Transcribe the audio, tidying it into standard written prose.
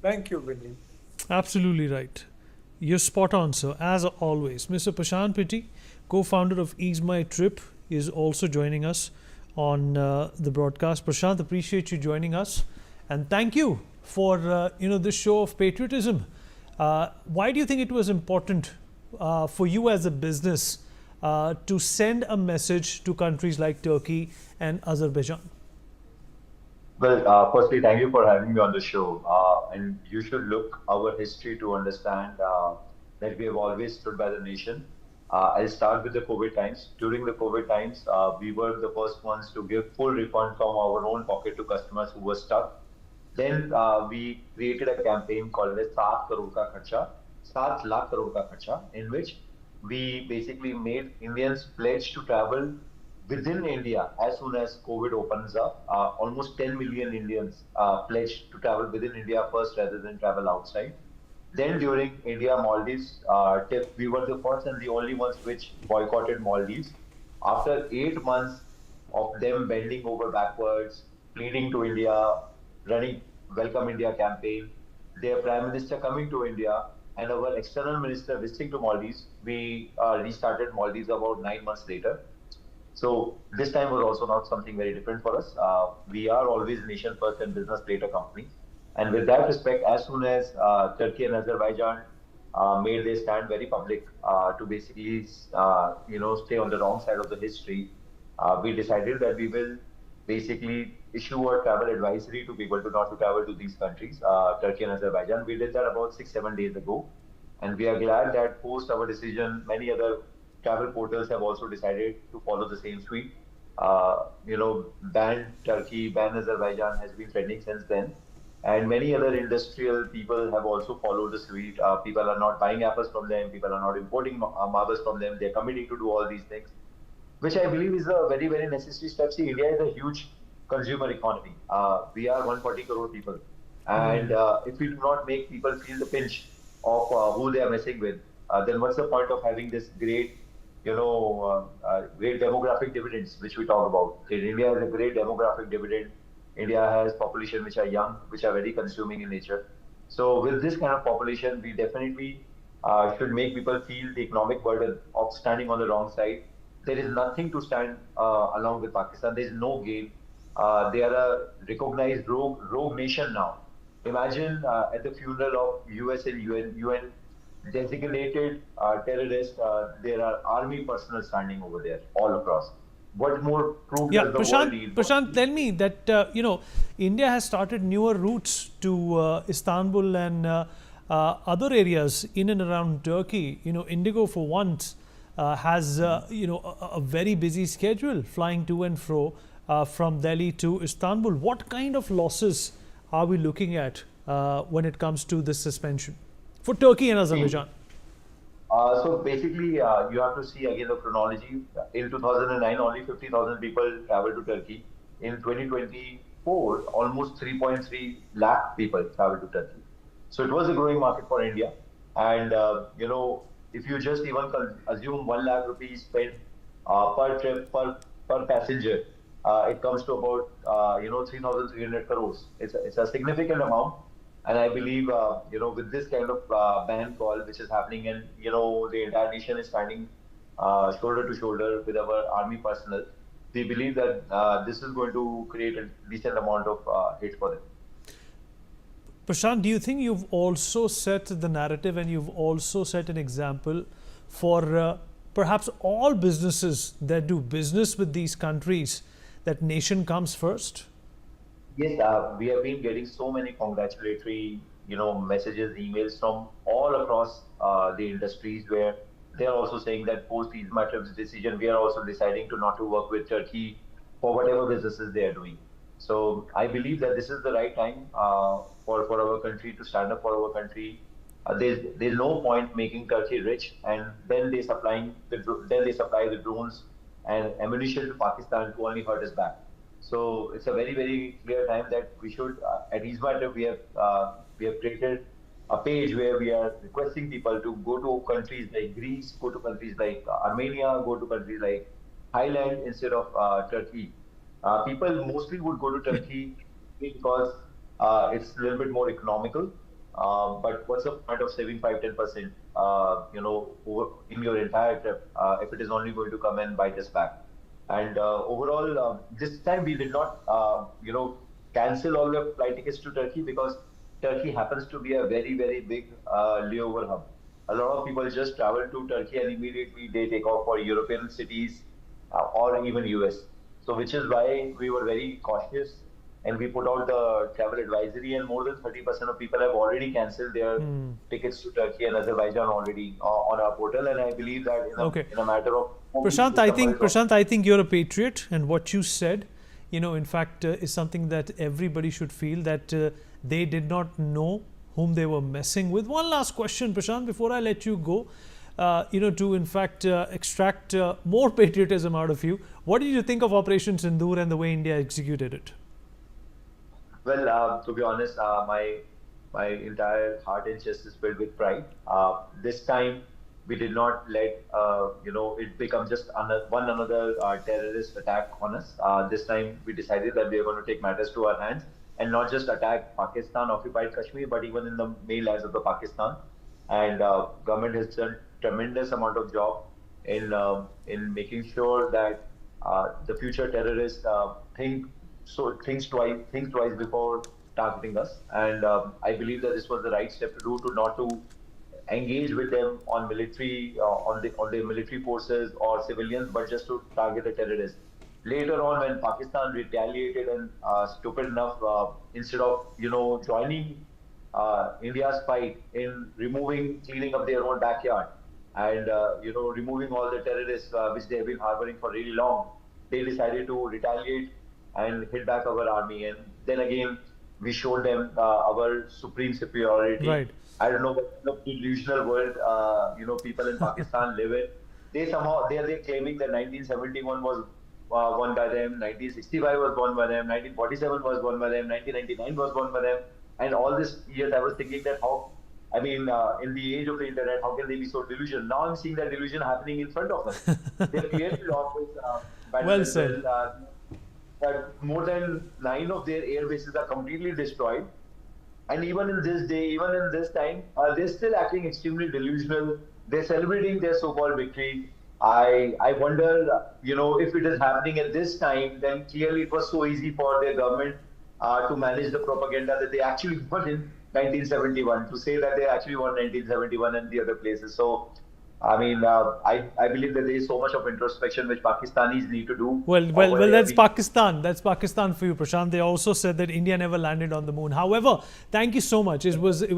Thank you, Vinny. Absolutely right. You're spot on, sir, as always. Mr. Prashant Pitti, co founder of Ease My Trip, is also joining us on the broadcast. Prashant, appreciate you joining us. And thank you for this show of patriotism. Why do you think it was important for you as a business to send a message to countries like Turkey and Azerbaijan? Well, firstly, thank you for having me on the show. And you should look our history to understand that we have always stood by the nation. I'll start with the COVID times. During the COVID times, we were the first ones to give full refund from our own pocket to customers who were stuck. Then we created a campaign called as Saat Crore Ka Kharcha, 7 lakh crore ka kharcha, in which we basically made Indians pledge to travel within India as soon as COVID opens up. Almost 10 million Indians pledged to travel within India first rather than travel outside. Then during India Maldives trip, we were the first and the only ones which boycotted Maldives. After 8 months of them bending over backwards, pleading to India, running Welcome India campaign, their Prime Minister coming to India, and our external minister visiting to Maldives, we restarted Maldives about 9 months later. So this time was also not something very different for us. We are always nation first and business later company. And with that respect, as soon as Turkey and Azerbaijan made their stand very public to basically, stay on the wrong side of the history, we decided that we will basically issue a travel advisory to people to not to travel to these countries, Turkey and Azerbaijan. We did that about 6, 7 days ago. And we are glad that post our decision, many other travel portals have also decided to follow the same suite. Ban Turkey, ban Azerbaijan has been trending since then. And many other industrial people have also followed the suite. People are not buying apples from them. People are not importing marbles from them. They're committing to do all these things, which I believe is a very, very necessary step. See, India is a huge consumer economy. We are 140 crore people. And if we do not make people feel the pinch of who they are messing with, then what's the point of having this great demographic dividends, which we talk about? India has a great demographic dividend. India has population which are young, which are very consuming in nature. So with this kind of population, we definitely should make people feel the economic burden of standing on the wrong side. There is nothing to stand along with Pakistan. There is no gain. They are a recognized rogue nation now. Imagine at the funeral of US and UN designated terrorists, there are army personnel standing over there all across. What more proof Yeah, does the world Prashant, need? Prashant, tell me that India has started newer routes to Istanbul and other areas in and around Turkey. Indigo for once has a very busy schedule flying to and fro from Delhi to Istanbul. What kind of losses are we looking at when it comes to this suspension for Turkey and See, Azerbaijan? so basically, you have to see again the chronology. In 2009, only 50,000 people traveled to Turkey. In 2024, almost 3.3 lakh people traveled to Turkey. So it was a growing market for India. And, if you just even assume 1 lakh rupees spent per trip, per passenger, it comes to about, 3,300 crores. It's a significant amount. And I believe, with this kind of ban call which is happening, and the entire nation is standing shoulder to shoulder with our army personnel, we believe that this is going to create a decent amount of hit for them. Prashant, do you think you've also set the narrative and you've also set an example for perhaps all businesses that do business with these countries that nation comes first? Yes, we have been getting so many congratulatory, messages, emails from all across the industries where they are also saying that post these matters decision, we are also deciding to not to work with Turkey for whatever businesses they are doing. So I believe that this is the right time for our country to stand up for our country. There's no point making Turkey rich and then then they supply the drones and ammunition to Pakistan to only hurt us back. So it's a very, very clear time that we should, at Eastmatter, we have created a page where we are requesting people to go to countries like Greece, go to countries like Armenia, go to countries like Thailand instead of Turkey. People mostly would go to Turkey because it's a little bit more economical. But what's the point of saving 5-10%, in your entire trip, if it is only going to come and bite us back? And overall, this time we did not, cancel all the flight tickets to Turkey because Turkey happens to be a very, very big layover hub. A lot of people just travel to Turkey and immediately they take off for European cities or even US. So, which is why we were very cautious and we put out the travel advisory, and more than 30% of people have already cancelled their tickets to Turkey and Azerbaijan already on our portal. And I believe that Okay. in a matter of 4 weeks, Prashant, this number is Prashant, I think you're a patriot, and what you said, in fact, is something that everybody should feel that they did not know whom they were messing with. One last question, Prashant, before I let you go. To in fact extract more patriotism out of you. What did you think of Operation Sindoor and the way India executed it? Well, to be honest, my entire heart and chest is filled with pride. This time, we did not let it become just one another terrorist attack on us. This time, we decided that we are going to take matters to our hands and not just attack Pakistan occupied Kashmir, but even in the mainlands of the Pakistan. And government has done tremendous amount of job in making sure that the future terrorists think twice before targeting us. And I believe that this was the right step to do, to not to engage with them on military on the military forces or civilians, but just to target the terrorists. Later on, when Pakistan retaliated and stupid enough, instead of joining India's fight in cleaning up their own backyard, and removing all the terrorists which they have been harboring for really long, they decided to retaliate and hit back our army. And then again, we showed them our supreme superiority. Right. I don't know what kind of delusional world people in Pakistan live in. They're claiming that 1971 was won by them, 1965 was won by them, 1947 was won by them, 1999 was won by them, and all these years I was thinking that in the age of the internet, how can they be so delusional? Now I'm seeing that delusion happening in front of us. They've clearly lost this battle Well as said. well. That more than 9 of their air bases are completely destroyed. And even in this day, even in this time, they're still acting extremely delusional. They're celebrating their so-called victory. I wonder, if it is happening at this time, then clearly it was so easy for their government to manage the propaganda that they actually won in 1971, to say that they actually won 1971 and the other places. So, I mean, I believe that there is so much of introspection which Pakistanis need to do over Well. their That's Pakistan. That's Pakistan for you, Prashant. They also said that India never landed on the moon. However, thank you so much.